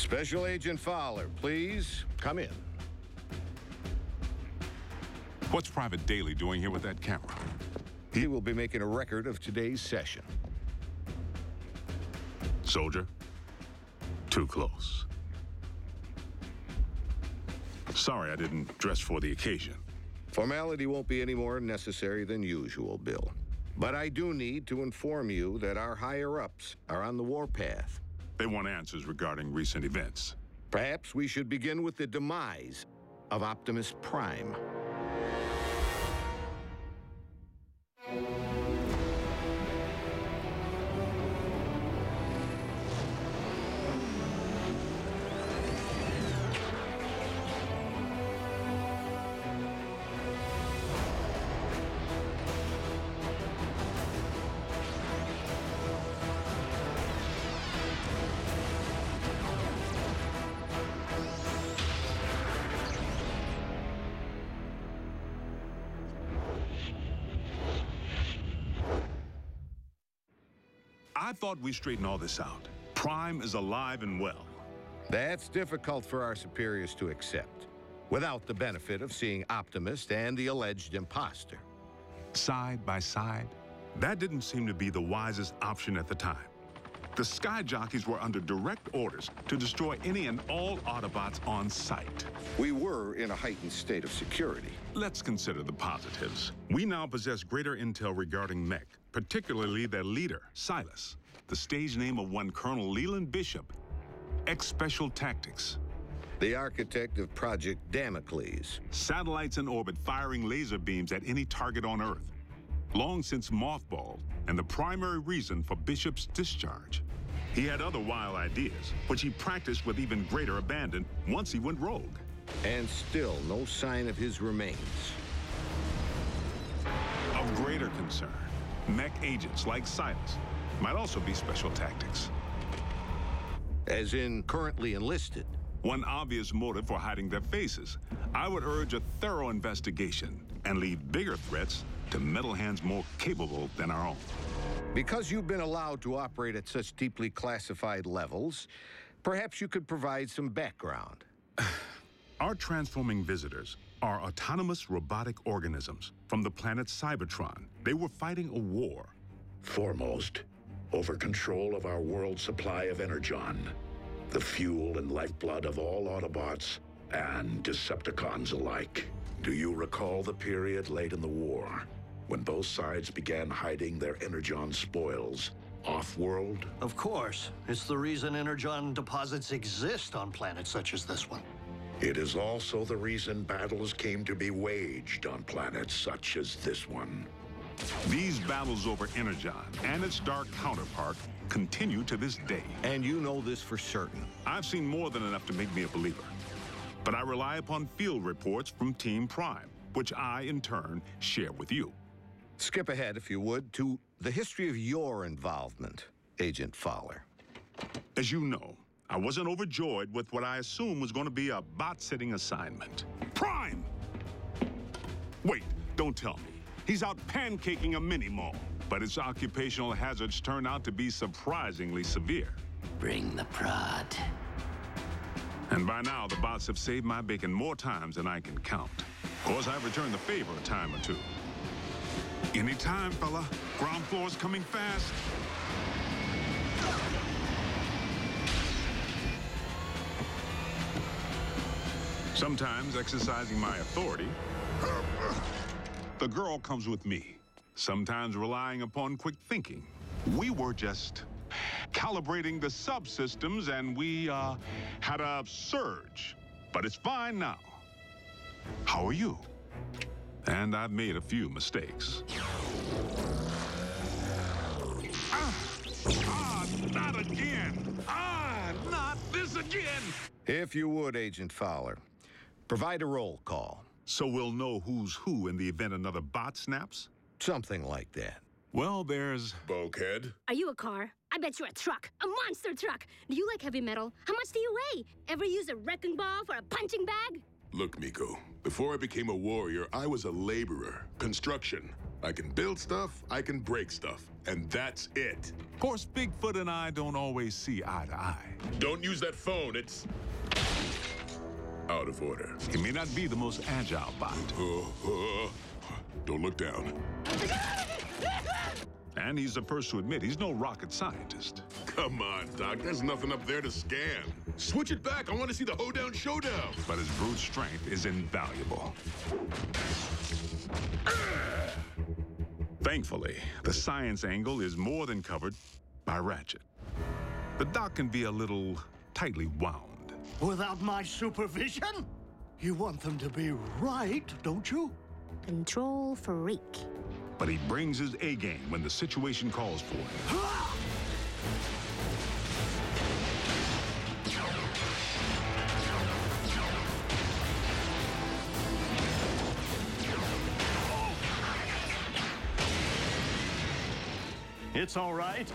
Special Agent Fowler, please come in. What's Private Daly doing here with that camera? He will be making a record of today's session. Soldier, too close. Sorry I didn't dress for the occasion. Formality won't be any more necessary than usual, Bill. But I do need to inform you that our higher-ups are on the warpath. They want answers regarding recent events. Perhaps we should begin with the demise of Optimus Prime. I thought we straightened all this out. Prime is alive and well. That's difficult for our superiors to accept, without the benefit of seeing Optimus and the alleged imposter. Side by side, that didn't seem to be the wisest option at the time. The Sky Jockeys were under direct orders to destroy any and all Autobots on sight. We were in a heightened state of security. Let's consider the positives. We now possess greater intel regarding Mech, particularly their leader, Silas, the stage name of one Colonel Leland Bishop, ex-Special Tactics. The architect of Project Damocles. Satellites in orbit firing laser beams at any target on Earth. Long since mothballed, and the primary reason for Bishop's discharge. He had other wild ideas, which he practiced with even greater abandon once he went rogue. And still no sign of his remains. Of greater concern, Mech agents like Silas might also be Special Tactics. As in currently enlisted. One obvious motive for hiding their faces. I would urge a thorough investigation and leave bigger threats to metal hands more capable than our own. Because you've been allowed to operate at such deeply classified levels, perhaps you could provide some background. Our transforming visitors are autonomous robotic organisms from the planet Cybertron. They were fighting a war. Foremost, over control of our world's supply of Energon, the fuel and lifeblood of all Autobots and Decepticons alike. Do you recall the period late in the war when both sides began hiding their Energon spoils off-world? Of course. It's the reason Energon deposits exist on planets such as this one. It is also the reason battles came to be waged on planets such as this one. These battles over Energon and its dark counterpart continue to this day. And you know this for certain. I've seen more than enough to make me a believer. But I rely upon field reports from Team Prime, which I, in turn, share with you. Skip ahead, if you would, to the history of your involvement, Agent Fowler. As you know, I wasn't overjoyed with what I assumed was going to be a bot-sitting assignment. Prime! Wait, don't tell me. He's out pancaking a mini-mall, but its occupational hazards turn out to be surprisingly severe. Bring the prod. And by now, the bots have saved my bacon more times than I can count. Of course, I've returned the favor a time or two. Anytime, fella. Ground floor's coming fast. Sometimes exercising my authority, the girl comes with me. Sometimes relying upon quick thinking. We were just calibrating the subsystems and we had a surge. But it's fine now. How are you? And I've made a few mistakes. Not again! Not this again! If you would, Agent Fowler, provide a roll call. So we'll know who's who in the event another bot snaps? Something like that. Well, there's... Bulkhead? Are you a car? I bet you're a truck. A monster truck. Do you like heavy metal? How much do you weigh? Ever use a wrecking ball for a punching bag? Look, Miko, before I became a warrior, I was a laborer. Construction. I can build stuff, I can break stuff, and that's it. Of course, Bigfoot and I don't always see eye to eye. Don't use that phone, it's out of order. He may not be the most agile bot. Don't look down. And he's the first to admit he's no rocket scientist. Come on, Doc, there's nothing up there to scan. Switch it back, I want to see the hoedown showdown. But his brute strength is invaluable. Thankfully, the science angle is more than covered by Ratchet. The doc can be a little tightly wound. Without my supervision? You want them to be right, don't you? Control freak. But he brings his A-game when the situation calls for it. It's all right.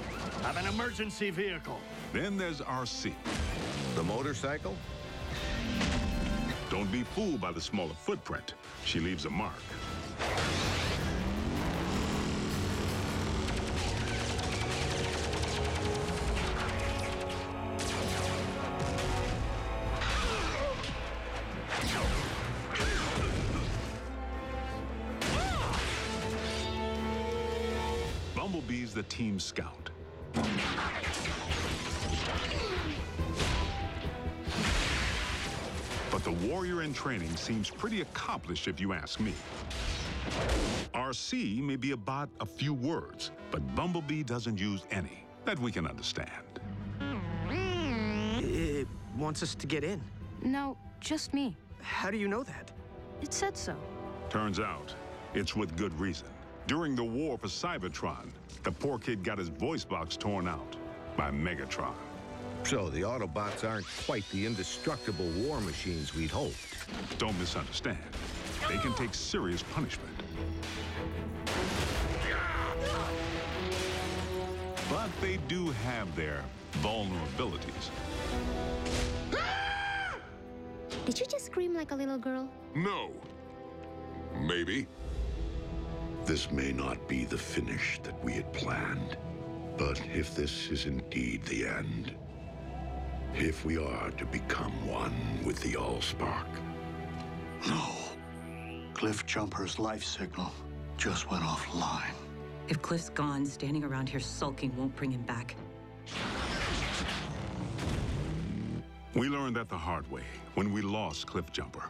I'm an emergency vehicle. Then there's RC. The motorcycle? Don't be fooled by the smaller footprint. She leaves a mark. Bumblebee's the team scout. But the warrior in training seems pretty accomplished if you ask me. RC may be about a few words, but Bumblebee doesn't use any that we can understand. It wants us to get in. No, just me. How do you know that? It said so. Turns out, it's with good reason. During the war for Cybertron, the poor kid got his voice box torn out by Megatron. So the Autobots aren't quite the indestructible war machines we'd hoped. Don't misunderstand. They can take serious punishment. But they do have their vulnerabilities. Did you just scream like a little girl? No. Maybe. This may not be the finish that we had planned, but if this is indeed the end, if we are to become one with the Allspark. No. Cliff Jumper's life signal just went offline. If Cliff's gone, standing around here sulking won't bring him back. We learned that the hard way when we lost Cliff Jumper.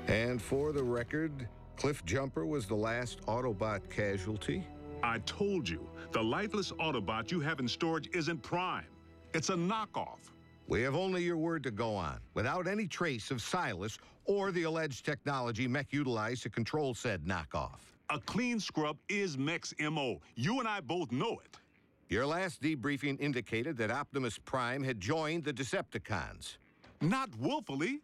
And for the record, Cliff Jumper was the last Autobot casualty? I told you, the lifeless Autobot you have in storage isn't Prime. It's a knockoff. We have only your word to go on, without any trace of Silas or the alleged technology Mech utilized to control said knockoff. A clean scrub is Mech's MO. You and I both know it. Your last debriefing indicated that Optimus Prime had joined the Decepticons. Not willfully.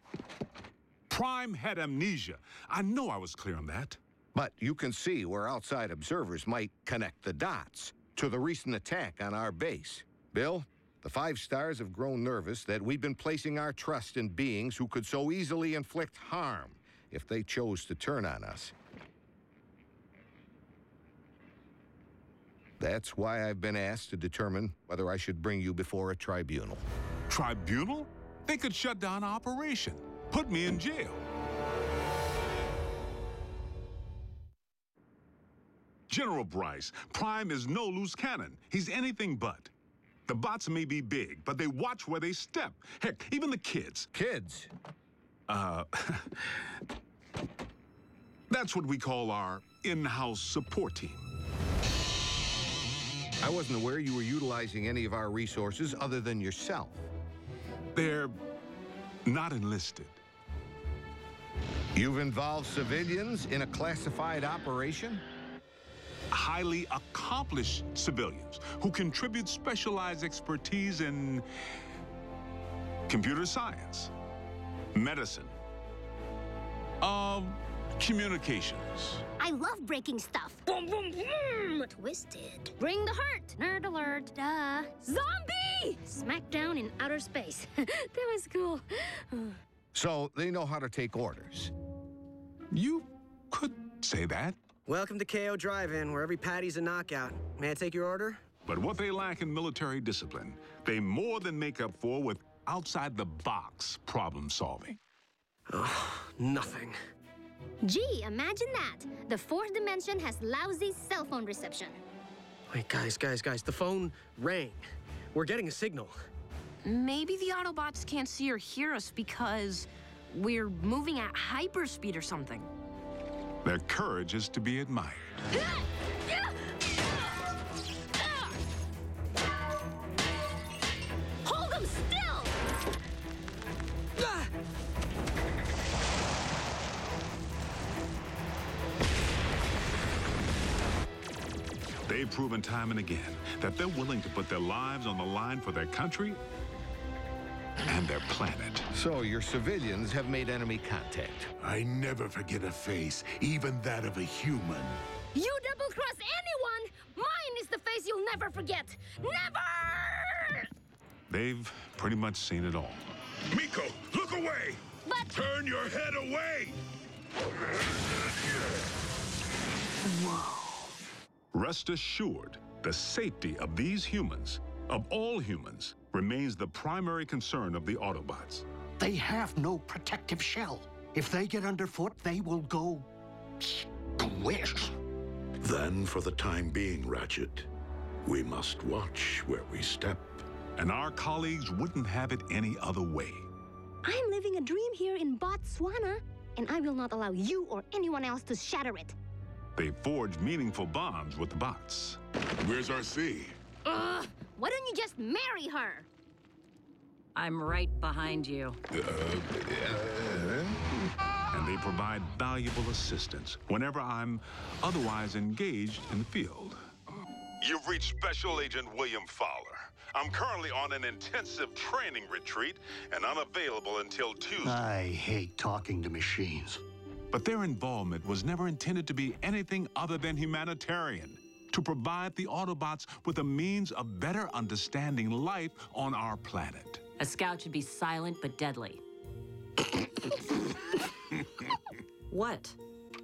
Prime had amnesia. I know I was clear on that. But you can see where outside observers might connect the dots to the recent attack on our base. Bill, the Five Stars have grown nervous that we've been placing our trust in beings who could so easily inflict harm if they chose to turn on us. That's why I've been asked to determine whether I should bring you before a tribunal. Tribunal? They could shut down operation. Put me in jail. General Bryce, Prime is no loose cannon. He's anything but. The bots may be big, but they watch where they step. Heck, even the kids. Kids? That's what we call our in-house support team. I wasn't aware you were utilizing any of our resources other than yourself. They're not enlisted. You've involved civilians in a classified operation? Highly accomplished civilians who contribute specialized expertise in computer science, medicine, communications. I love breaking stuff. Boom, boom, boom. Twisted. Bring the hurt. Nerd alert. Duh. Zombie! Smackdown in outer space. That was cool. So they know how to take orders. You could say that. Welcome to KO Drive-In, where every patty's a knockout. May I take your order? But what they lack in military discipline, they more than make up for with outside-the-box problem solving. Oh, nothing. Gee, imagine that. The fourth dimension has lousy cell phone reception. Wait, guys, the phone rang. We're getting a signal. Maybe the Autobots can't see or hear us because we're moving at hyperspeed or something. Their courage is to be admired. Hold them still! They've proven time and again that they're willing to put their lives on the line for their country and their planet. So your civilians have made enemy contact. I never forget a face, even that of a human. You double-cross anyone! Mine is the face you'll never forget! Never! They've pretty much seen it all. Miko, look away! But... Turn your head away! Rest assured, the safety of these humans, of all humans, remains the primary concern of the Autobots. They have no protective shell. If they get underfoot, they will go squish. Then, for the time being, Ratchet, we must watch where we step. And our colleagues wouldn't have it any other way. I'm living a dream here in Botswana, and I will not allow you or anyone else to shatter it. They forged meaningful bonds with the bots. Where's RC? Why don't you just marry her? I'm right behind you. And they provide valuable assistance whenever I'm otherwise engaged in the field. You've reached Special Agent William Fowler. I'm currently on an intensive training retreat and unavailable until Tuesday. I hate talking to machines. But their involvement was never intended to be anything other than humanitarian, to provide the Autobots with a means of better understanding life on our planet. A scout should be silent but deadly. What?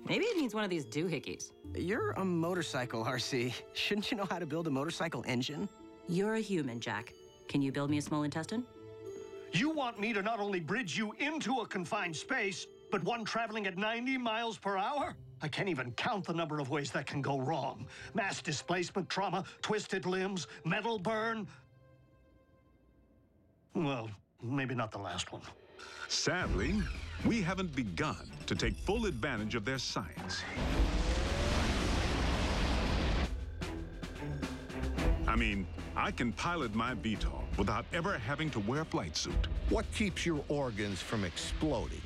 Maybe it needs one of these doohickeys. You're a motorcycle, RC. Shouldn't you know how to build a motorcycle engine? You're a human, Jack. Can you build me a small intestine? You want me to not only bridge you into a confined space, but one traveling at 90 miles per hour? I can't even count the number of ways that can go wrong. Mass displacement trauma, twisted limbs, metal burn. Well, maybe not the last one. Sadly, we haven't begun to take full advantage of their science. I mean, I can pilot my VTOL without ever having to wear a flight suit. What keeps your organs from exploding?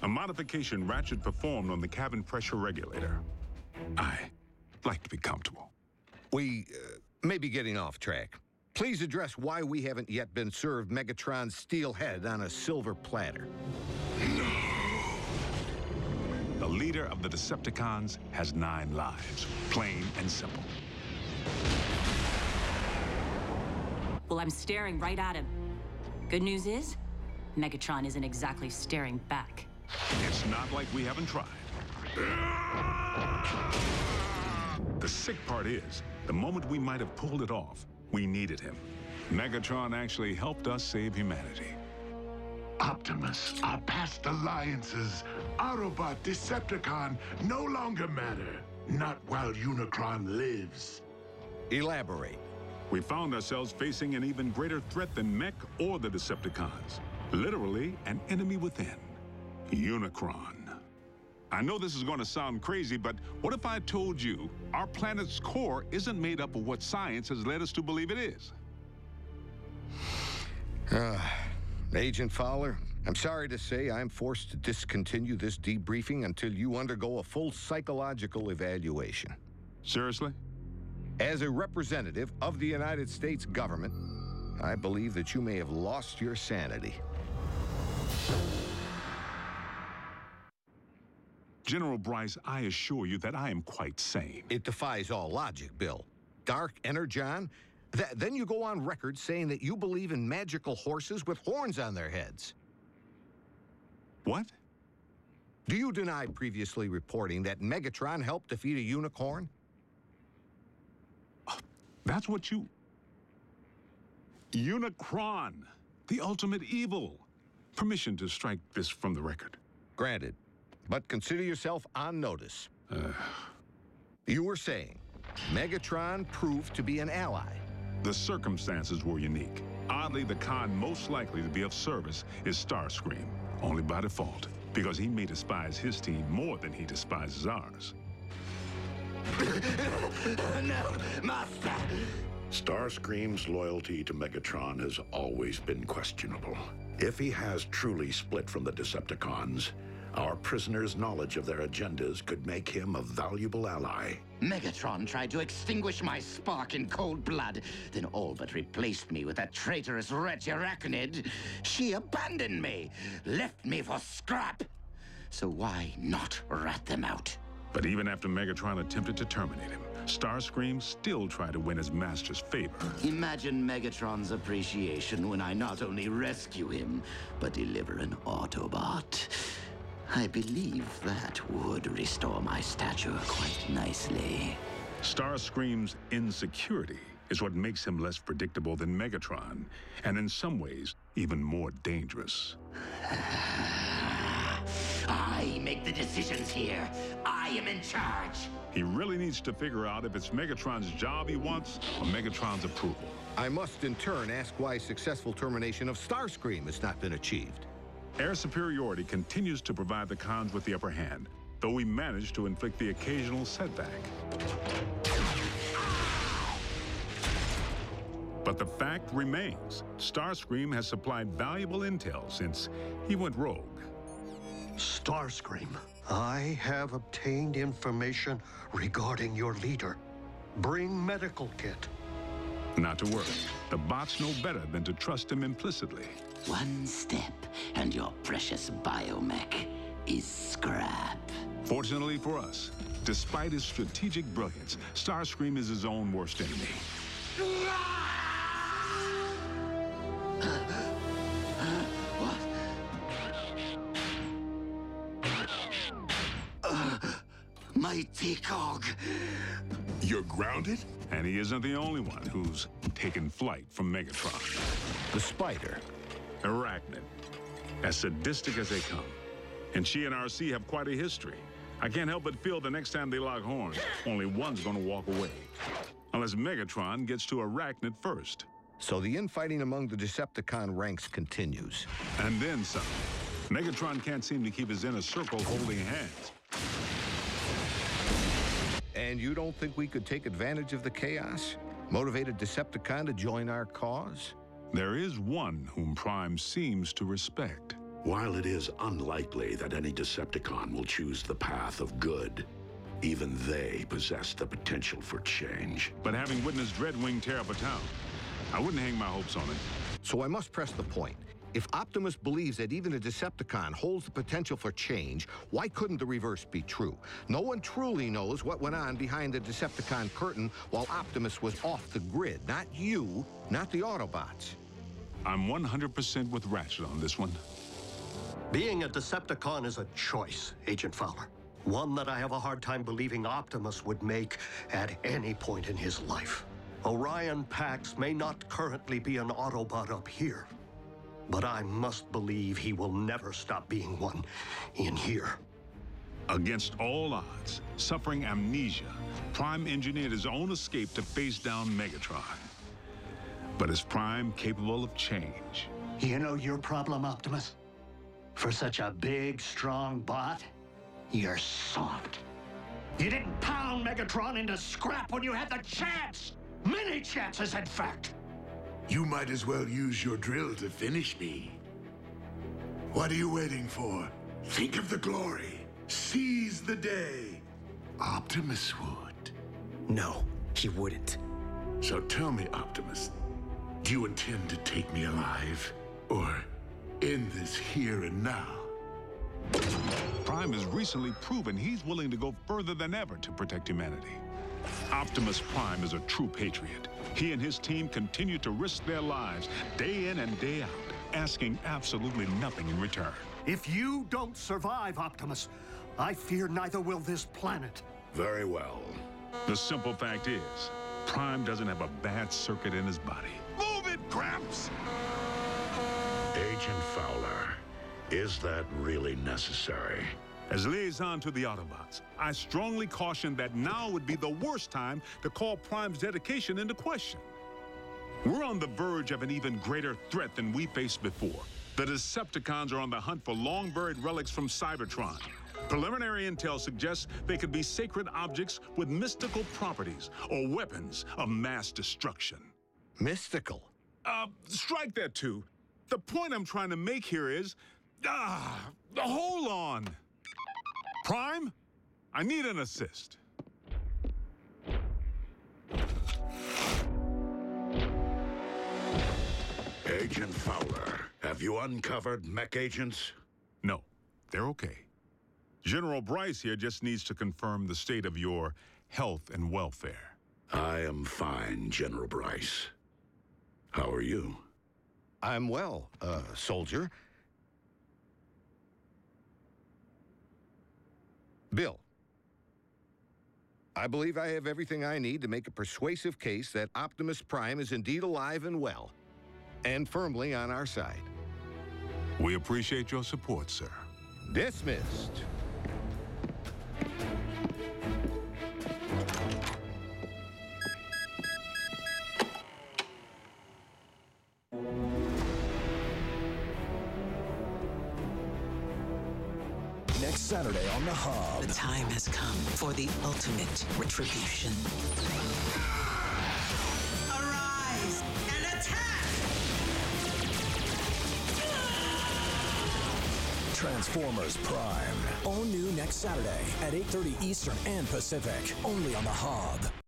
A modification Ratchet performed on the cabin pressure regulator. I like to be comfortable. We may be getting off track. Please address why we haven't yet been served Megatron's steel head on a silver platter. The leader of the Decepticons has 9 lives, plain and simple. Well, I'm staring right at him. Good news is, Megatron isn't exactly staring back. It's not like we haven't tried. The sick part is, the moment we might have pulled it off, we needed him. Megatron actually helped us save humanity. Optimus, our past alliances, Autobot, Decepticon, no longer matter. Not while Unicron lives. Elaborate. We found ourselves facing an even greater threat than Mech or the Decepticons. Literally, an enemy within. Unicron. I know this is going to sound crazy, but what if I told you our planet's core isn't made up of what science has led us to believe it is? Agent Fowler, I'm sorry to say I'm forced to discontinue this debriefing until you undergo a full psychological evaluation. Seriously? As a representative of the United States government, I believe that you may have lost your sanity. General Bryce, I assure you that I am quite sane. It defies all logic, Bill. Dark Energon? Then you go on record saying that you believe in magical horses with horns on their heads. What? Do you deny previously reporting that Megatron helped defeat a unicorn? That's what you... Unicron, the ultimate evil. Permission to strike this from the record. Granted, but consider yourself on notice. You were saying Megatron proved to be an ally. The circumstances were unique. Oddly, the Khan most likely to be of service is Starscream, only by default, because he may despise his team more than he despises ours. No, Master! Starscream's loyalty to Megatron has always been questionable. If he has truly split from the Decepticons, our prisoner's knowledge of their agendas could make him a valuable ally. Megatron tried to extinguish my spark in cold blood, then all but replaced me with that traitorous wretch Arachnid. She abandoned me, left me for scrap. So why not rat them out? But even after Megatron attempted to terminate him, Starscream still tried to win his master's favor. Imagine Megatron's appreciation when I not only rescue him, but deliver an Autobot. I believe that would restore my stature quite nicely. Starscream's insecurity is what makes him less predictable than Megatron, and in some ways, even more dangerous. I make the decisions here. I am in charge. He really needs to figure out if it's Megatron's job he wants or Megatron's approval. I must in turn ask why successful termination of Starscream has not been achieved. Air superiority continues to provide the Khans with the upper hand, though we manage to inflict the occasional setback. But the fact remains, Starscream has supplied valuable intel since he went rogue. Starscream, I have obtained information regarding your leader. Bring medical kit. Not to worry. The bots know better than to trust him implicitly. One step, and your precious biomech is scrap. Fortunately for us, despite his strategic brilliance, Starscream is his own worst enemy. Mighty Cog. You're grounded? And he isn't the only one who's taken flight from Megatron. The Spider. Arachnid. As sadistic as they come. And she and RC have quite a history. I can't help but feel the next time they lock horns, only one's gonna walk away. Unless Megatron gets to Arachnid first. So the infighting among the Decepticon ranks continues. And then some. Megatron can't seem to keep his inner circle holding hands. And you don't think we could take advantage of the chaos? Motivate a Decepticon to join our cause? There is one whom Prime seems to respect. While it is unlikely that any Decepticon will choose the path of good, even they possess the potential for change. But having witnessed Dreadwing tear up a town, I wouldn't hang my hopes on it. So I must press the point. If Optimus believes that even a Decepticon holds the potential for change, why couldn't the reverse be true? No one truly knows what went on behind the Decepticon curtain while Optimus was off the grid. Not you, not the Autobots. I'm 100% with Ratchet on this one. Being a Decepticon is a choice, Agent Fowler. One that I have a hard time believing Optimus would make at any point in his life. Orion Pax may not currently be an Autobot up here, but I must believe he will never stop being one in here. Against all odds, suffering amnesia, Prime engineered his own escape to face down Megatron. But is Prime capable of change? You know your problem, Optimus? For such a big, strong bot, you're soft. You didn't pound Megatron into scrap when you had the chance! Many chances, in fact! You might as well use your drill to finish me. What are you waiting for? Think of the glory. Seize the day. Optimus would. No, he wouldn't. So tell me, Optimus, do you intend to take me alive? Or end this here and now? Prime has recently proven he's willing to go further than ever to protect humanity. Optimus Prime is a true patriot. He and his team continue to risk their lives day in and day out, asking absolutely nothing in return. If you don't survive, Optimus, I fear neither will this planet. Very well. The simple fact is, Prime doesn't have a bad circuit in his body. Move it, Gramps! Agent Fowler, is that really necessary? As liaison to the Autobots, I strongly caution that now would be the worst time to call Prime's dedication into question. We're on the verge of an even greater threat than we faced before. The Decepticons are on the hunt for long-buried relics from Cybertron. Preliminary intel suggests they could be sacred objects with mystical properties or weapons of mass destruction. Mystical? Strike that too. The point I'm trying to make here is, hold on. Prime, I need an assist. Agent Fowler, have you uncovered mech agents? No, they're okay. General Bryce here just needs to confirm the state of your health and welfare. I am fine, General Bryce. How are you? I'm well, soldier. Bill, I believe I have everything I need to make a persuasive case that Optimus Prime is indeed alive and well, and firmly on our side. We appreciate your support, sir. Dismissed. Next Saturday on The Hub. The time has come for the ultimate retribution. Arise and attack! Transformers Prime. All new next Saturday at 8:30 Eastern and Pacific. Only on The Hub.